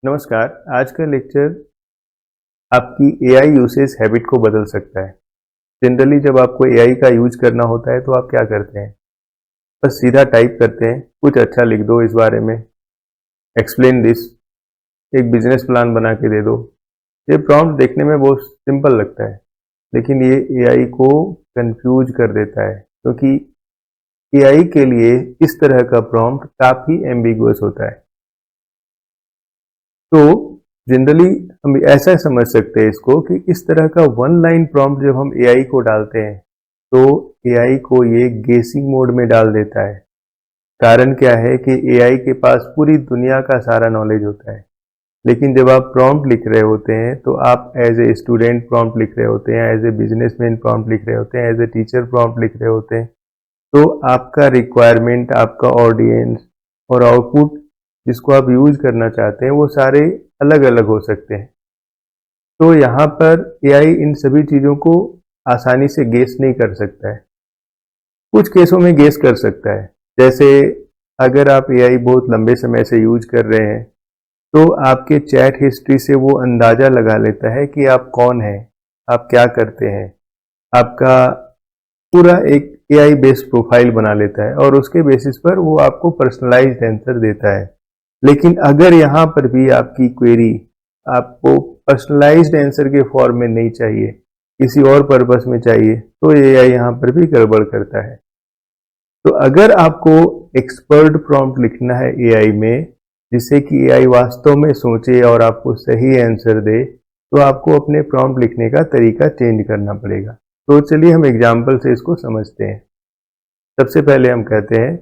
नमस्कार। आज का लेक्चर आपकी एआई यूसेज हैबिट को बदल सकता है। जनरली जब आपको एआई का यूज करना होता है तो आप क्या करते हैं? बस सीधा टाइप करते हैं, कुछ अच्छा लिख दो इस बारे में, एक्सप्लेन दिस, एक बिजनेस प्लान बना के दे दो। ये प्रॉम्प्ट देखने में बहुत सिंपल लगता है, लेकिन ये एआई को कंफ्यूज कर देता है, क्योंकि एआई के लिए इस तरह का प्रॉम्प्ट काफ़ी एम्बिगुअस होता है। तो जनरली हम ऐसा समझ सकते हैं इसको कि इस तरह का वन लाइन प्रॉम्प्ट जब हम एआई को डालते हैं तो एआई को ये गेसिंग मोड में डाल देता है। कारण क्या है कि एआई के पास पूरी दुनिया का सारा नॉलेज होता है, लेकिन जब आप प्रॉम्प्ट लिख रहे होते हैं तो आप एज ए स्टूडेंट प्रॉम्प्ट लिख रहे होते हैं, एज ए बिजनेसमैन प्रॉम्प्ट लिख रहे होते हैं, एज ए टीचर प्रॉम्प्ट लिख रहे होते हैं, तो आपका रिक्वायरमेंट, आपका ऑडियंस और आउटपुट जिसको आप यूज करना चाहते हैं वो सारे अलग अलग हो सकते हैं। तो यहाँ पर एआई इन सभी चीज़ों को आसानी से गेस नहीं कर सकता है। कुछ केसों में गेस कर सकता है, जैसे अगर आप एआई बहुत लंबे समय से यूज कर रहे हैं तो आपके चैट हिस्ट्री से वो अंदाज़ा लगा लेता है कि आप कौन हैं, आप क्या करते हैं, आपका पूरा एक एआई बेस्ड प्रोफाइल बना लेता है और उसके बेसिस पर वो आपको पर्सनलाइज्ड आंसर देता है। लेकिन अगर यहाँ पर भी आपकी क्वेरी आपको पर्सनलाइज्ड आंसर के फॉर्म में नहीं चाहिए, किसी और पर्पस में चाहिए, तो एआई यहाँ पर भी गड़बड़ करता है। तो अगर आपको एक्सपर्ट प्रॉम्प्ट लिखना है एआई में, जिससे कि एआई वास्तव में सोचे और आपको सही आंसर दे, तो आपको अपने प्रॉम्प्ट लिखने का तरीका चेंज करना पड़ेगा। तो चलिए हम एग्जाम्पल से इसको समझते हैं। सबसे पहले हम कहते हैं,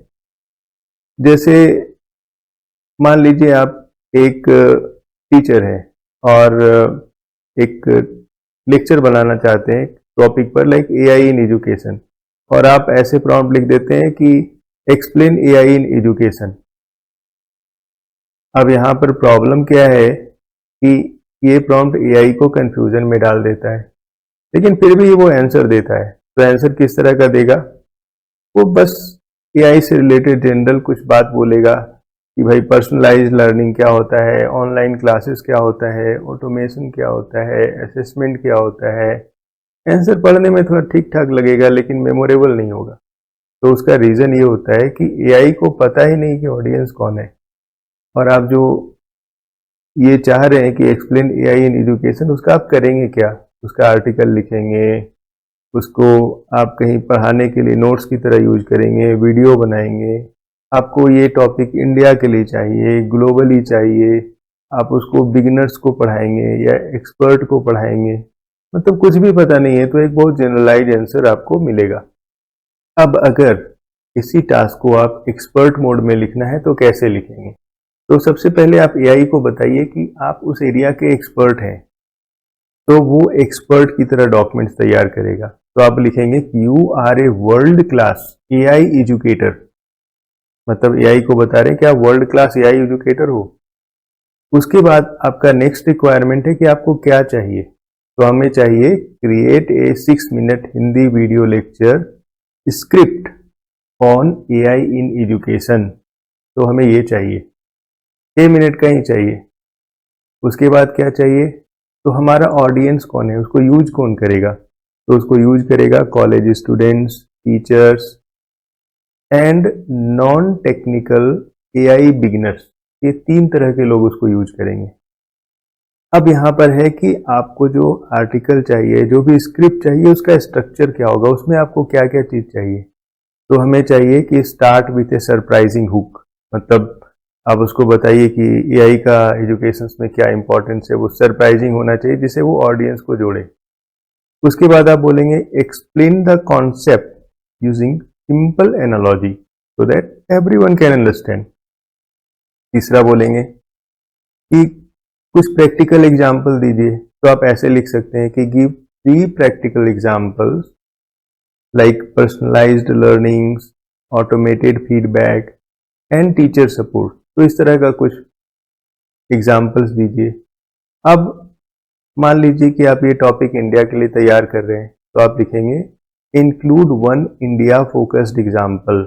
जैसे मान लीजिए आप एक टीचर हैं और एक लेक्चर बनाना चाहते हैं टॉपिक पर, लाइक एआई इन एजुकेशन, और आप ऐसे प्रॉम्प्ट लिख देते हैं कि एक्सप्लेन एआई इन एजुकेशन। अब यहाँ पर प्रॉब्लम क्या है कि ये प्रॉम्प्ट एआई को कंफ्यूजन में डाल देता है, लेकिन फिर भी वो आंसर देता है। तो आंसर किस तरह का देगा? वो बस एआई से रिलेटेड जनरल कुछ बात बोलेगा कि भाई पर्सनलाइज्ड लर्निंग क्या होता है, ऑनलाइन क्लासेस क्या होता है, ऑटोमेशन क्या होता है, असेसमेंट क्या होता है। आंसर पढ़ने में थोड़ा ठीक ठाक लगेगा, लेकिन मेमोरेबल नहीं होगा। तो उसका रीज़न ये होता है कि एआई को पता ही नहीं कि ऑडियंस कौन है, और आप जो ये चाह रहे हैं कि एक्सप्लेन एआई इन एजुकेशन, उसका आप करेंगे क्या? उसका आर्टिकल लिखेंगे, उसको आप कहीं पढ़ाने के लिए नोट्स की तरह यूज करेंगे, वीडियो बनाएंगे। आपको ये टॉपिक इंडिया के लिए चाहिए, ग्लोबली चाहिए, आप उसको बिगिनर्स को पढ़ाएंगे या एक्सपर्ट को पढ़ाएंगे, मतलब कुछ भी पता नहीं है, तो एक बहुत जनरलाइज आंसर आपको मिलेगा। अब अगर इसी टास्क को आप एक्सपर्ट मोड में लिखना है तो कैसे लिखेंगे? तो सबसे पहले आप एआई को बताइए कि आप उस एरिया के एक्सपर्ट हैं, तो वो एक्सपर्ट की तरह डॉक्यूमेंट्स तैयार करेगा। तो आप लिखेंगे कि you are a world class AI educator, मतलब एआई को बता रहे हैं कि आप वर्ल्ड क्लास एआई एजुकेटर हो। उसके बाद आपका नेक्स्ट रिक्वायरमेंट है कि आपको क्या चाहिए। तो हमें चाहिए create a 6 minute Hindi video lecture script on AI in education. तो हमें ये चाहिए, 6 मिनट का ही चाहिए। उसके बाद क्या चाहिए? तो हमारा ऑडियंस कौन है, उसको यूज कौन करेगा? तो उसको यूज करेगा college students, teachers and non technical AI beginners. ये 3 तरह के लोग उसको यूज करेंगे। अब यहाँ पर है कि आपको जो आर्टिकल चाहिए, जो भी स्क्रिप्ट चाहिए, उसका स्ट्रक्चर क्या होगा, उसमें आपको क्या क्या चीज़ चाहिए। तो हमें चाहिए कि start with A surprising hook, मतलब आप उसको बताइए कि एआई का एजुकेशन में क्या इंपॉर्टेंस है, वो सरप्राइजिंग होना चाहिए जिससे वो ऑडियंस को जोड़े। उसके बाद आप बोलेंगे explain the concept using simple analogy so that everyone can understand. तीसरा बोलेंगे कि कुछ प्रैक्टिकल एग्जाम्पल दीजिए। तो आप ऐसे लिख सकते हैं कि give 3 practical examples like personalised learnings, automated feedback and teacher support. तो इस तरह का कुछ एग्जाम्पल्स दीजिए। अब मान लीजिए कि आप ये टॉपिक इंडिया के लिए तैयार कर रहे हैं, तो आप लिखेंगे इंक्लूड 1 इंडिया फोकस्ड एग्जाम्पल।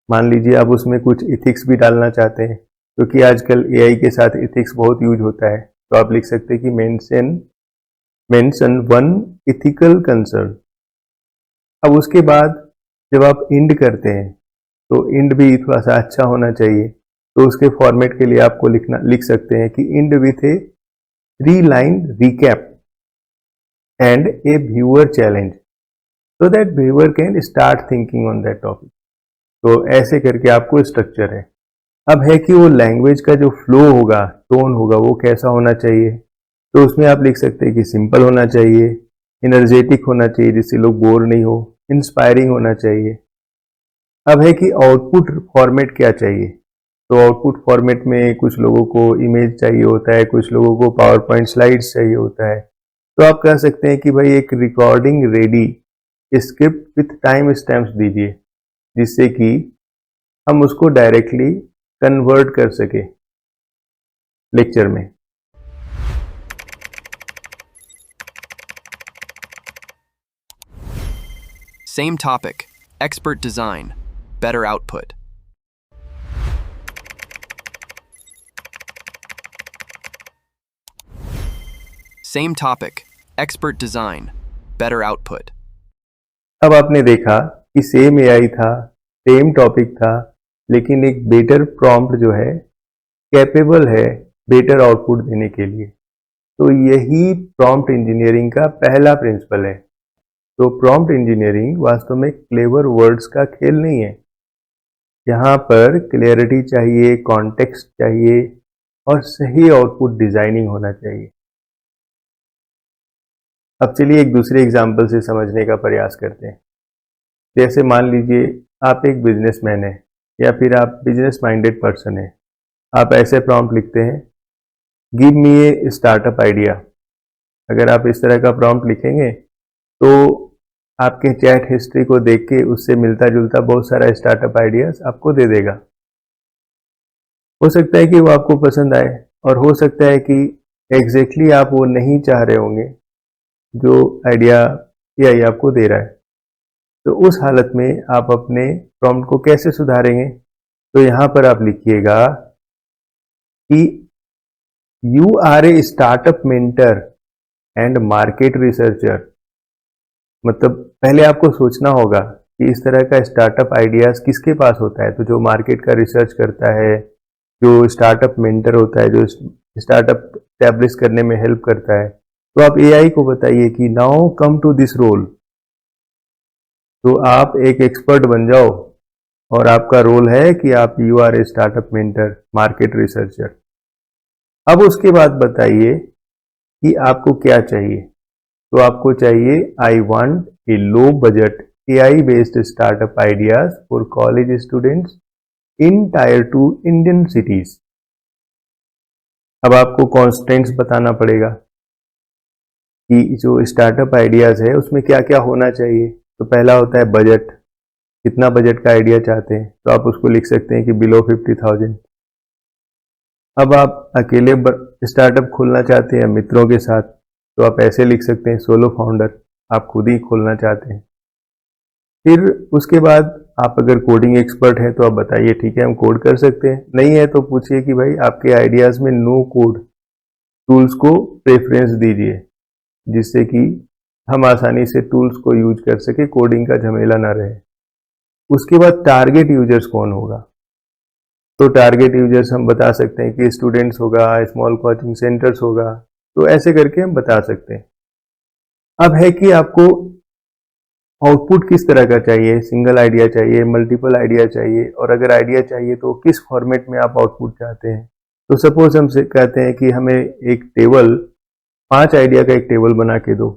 मान लीजिए आप उसमें कुछ इथिक्स भी डालना चाहते हैं, क्योंकि आजकल एआई के साथ एथिक्स बहुत यूज होता है, तो आप लिख सकते हैं कि मेंशन वन इथिकल कंसर्न। अब उसके बाद जब आप इंड करते हैं तो इंड भी थोड़ा सा अच्छा होना चाहिए, तो उसके फॉर्मेट के लिए आपको लिख सकते हैं कि end with a 3 line recap and a viewer challenge so that viewer can start thinking on that topic. तो ऐसे करके आपको स्ट्रक्चर है। अब है कि वो लैंग्वेज का जो फ्लो होगा, टोन होगा, वो कैसा होना चाहिए। तो उसमें आप लिख सकते हैं कि सिंपल होना चाहिए, एनर्जेटिक होना चाहिए जिससे लोग बोर नहीं हो, इंस्पायरिंग होना चाहिए। अब है कि आउटपुट फॉर्मेट क्या चाहिए। तो आउटपुट फॉर्मेट में कुछ लोगों को इमेज चाहिए होता है, कुछ लोगों को पावर पॉइंट स्लाइड्स चाहिए होता है। तो आप कह सकते हैं कि भाई एक recording ready script with time stamps दीजिए, जिससे कि हम उसको डायरेक्टली कन्वर्ट कर सके लेक्चर में। Same topic, expert design, better output. Same topic, expert design, better output. अब आपने देखा कि सेम एआई था, सेम टॉपिक था, लेकिन एक बेटर प्रॉम्प्ट जो है कैपेबल है बेटर आउटपुट देने के लिए। तो यही प्रॉम्प्ट इंजीनियरिंग का पहला प्रिंसिपल है। तो प्रॉम्प्ट इंजीनियरिंग वास्तव में क्लेवर वर्ड्स का खेल नहीं है। यहाँ पर क्लियरिटी चाहिए, कॉन्टेक्स्ट चाहिए और सही आउटपुट डिजाइनिंग होना चाहिए। अब चलिए एक दूसरे एग्जाम्पल से समझने का प्रयास करते हैं। जैसे मान लीजिए आप एक बिजनेसमैन है या फिर आप बिजनेस माइंडेड पर्सन है। आप ऐसे प्रॉम्प्ट लिखते हैं, give me a startup idea. अगर आप इस तरह का प्रॉम्प्ट लिखेंगे तो आपके चैट हिस्ट्री को देख के उससे मिलता जुलता बहुत सारा स्टार्टअप आइडियाज आपको दे देगा। हो सकता है कि वो आपको पसंद आए और हो सकता है कि एग्जैक्टली आप वो नहीं चाह रहे होंगे जो आइडिया एआई आपको दे रहा है। तो उस हालत में आप अपने प्रॉम्प्ट को कैसे सुधारेंगे। तो यहाँ पर आप लिखिएगा कि you are a startup mentor and market researcher. मतलब पहले आपको सोचना होगा कि इस तरह का स्टार्टअप आइडियाज किसके पास होता है। तो जो मार्केट का रिसर्च करता है, जो स्टार्टअप मेंटर होता है, जो स्टार्टअप एस्टैब्लिश करने में हेल्प करता है। तो आप एआई को बताइए कि now come to this role. तो आप एक एक्सपर्ट बन जाओ और आपका रोल है कि आप you are a startup mentor, market researcher. अब उसके बाद बताइए कि आपको क्या चाहिए। तो आपको चाहिए I want a low budget AI based startup ideas for college students in tyre 2 Indian cities. अब आपको कॉन्स्टेंट्स बताना पड़ेगा कि जो स्टार्टअप आइडियाज है उसमें क्या क्या होना चाहिए। तो पहला होता है बजट, कितना बजट का आइडिया चाहते हैं। तो आप उसको लिख सकते हैं कि बिलो 50,000। अब आप अकेले स्टार्टअप खोलना चाहते हैं मित्रों के साथ, तो आप ऐसे लिख सकते हैं सोलो फाउंडर, आप खुद ही खोलना चाहते हैं। फिर उसके बाद आप अगर कोडिंग एक्सपर्ट हैं तो आप बताइए ठीक है हम कोड कर सकते हैं। नहीं है तो पूछिए कि भाई आपके आइडियाज में नो कोड टूल्स को प्रेफरेंस दीजिए, जिससे कि हम आसानी से टूल्स को यूज कर सके, कोडिंग का झमेला ना रहे। उसके बाद टारगेट यूजर्स कौन होगा। तो टारगेट यूजर्स हम बता सकते हैं कि स्टूडेंट्स होगा, स्मॉल कोचिंग सेंटर्स होगा। तो ऐसे करके हम बता सकते हैं। अब है कि आपको आउटपुट किस तरह का चाहिए, सिंगल आइडिया चाहिए, मल्टीपल आइडिया चाहिए, और अगर आइडिया चाहिए तो किस फॉर्मेट में आप आउटपुट चाहते हैं। तो सपोज हम से कहते हैं कि हमें एक टेबल, 5 आइडिया का एक टेबल बना के दो।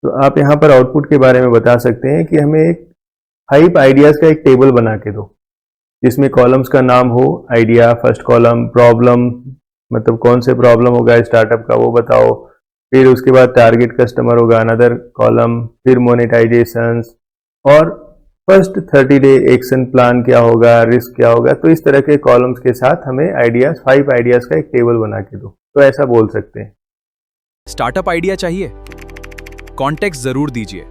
तो आप यहाँ पर आउटपुट के बारे में बता सकते हैं कि हमें एक 5 आइडियाज का एक टेबल बना के दो, जिसमें कॉलम्स का नाम हो आइडिया, फर्स्ट कॉलम प्रॉब्लम, मतलब कौन से प्रॉब्लम होगा स्टार्टअप का वो बताओ। फिर उसके बाद टारगेट कस्टमर होगा अनदर कॉलम, फिर मोनेटाइजेशंस, और फर्स्ट 30 डे एक्शन प्लान क्या होगा, रिस्क क्या होगा। तो इस तरह के कॉलम्स के साथ हमें आइडियाज, 5 आइडियाज का एक टेबल बना के दो। तो ऐसा बोल सकते हैं। स्टार्टअप आइडिया चाहिए, कॉन्टेक्स्ट जरूर दीजिए।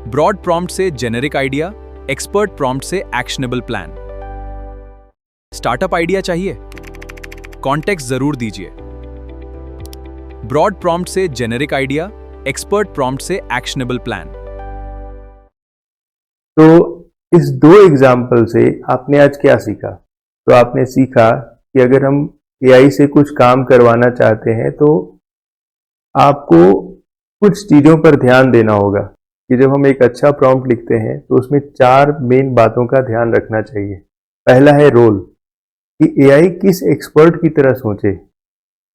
ब्रॉड प्रॉम्प्ट से जेनेरिक आइडिया, एक्सपर्ट प्रॉम्प्ट से एक्शनेबल प्लान। स्टार्टअप आइडिया चाहिए? कॉन्टेक्स्ट जरूर दीजिए। ब्रॉड प्रॉम्प्ट से जेनेरिक आइडिया, एक्सपर्ट प्रॉम्प्ट से एक्शनेबल प्लान। तो इस दो एग्जाम्पल से आपने आज क्या सीखा? तो आपने सीखा कि अगर हम एआई से कुछ काम करवाना चाहते हैं तो आपको कुछ चीज़ों पर ध्यान देना होगा कि जब हम एक अच्छा प्रॉम्प्ट लिखते हैं तो उसमें 4 मेन बातों का ध्यान रखना चाहिए। पहला है रोल, कि एआई किस एक्सपर्ट की तरह सोचे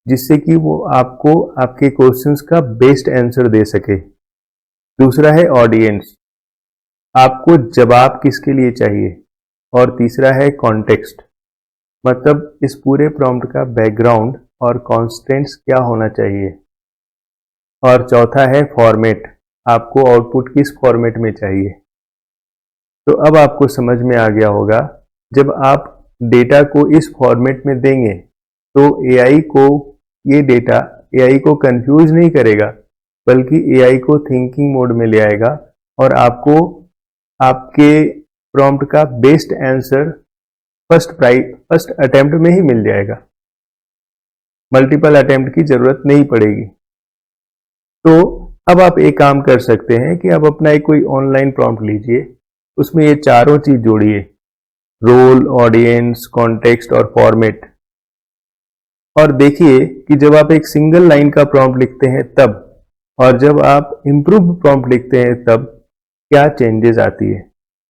जिससे कि वो आपको आपके क्वेश्चंस का बेस्ट आंसर दे सके। दूसरा है ऑडियंस, आपको जवाब किसके लिए चाहिए। और तीसरा है कॉन्टेक्स्ट, मतलब इस पूरे प्रॉम्प्ट का बैकग्राउंड और कॉन्स्टेंट्स क्या होना चाहिए। और चौथा है फॉर्मेट, आपको आउटपुट किस फॉर्मेट में चाहिए। तो अब आपको समझ में आ गया होगा, जब आप डेटा को इस फॉर्मेट में देंगे तो एआई को ये डेटा एआई को कंफ्यूज नहीं करेगा, बल्कि एआई को थिंकिंग मोड में ले आएगा और आपको आपके प्रॉम्प्ट का बेस्ट आंसर फर्स्ट अटेम्प्ट में ही मिल जाएगा। मल्टीपल अटेम्प्ट की जरूरत नहीं पड़ेगी। तो अब आप एक काम कर सकते हैं कि आप अपना एक कोई ऑनलाइन प्रॉम्प्ट लीजिए, उसमें ये चारों चीज जोड़िए, रोल, ऑडियंस, कॉन्टेक्स्ट और फॉर्मेट, और देखिए कि जब आप एक सिंगल लाइन का प्रॉम्प्ट लिखते हैं तब, और जब आप इम्प्रूव प्रॉम्प्ट लिखते हैं तब क्या चेंजेस आती है।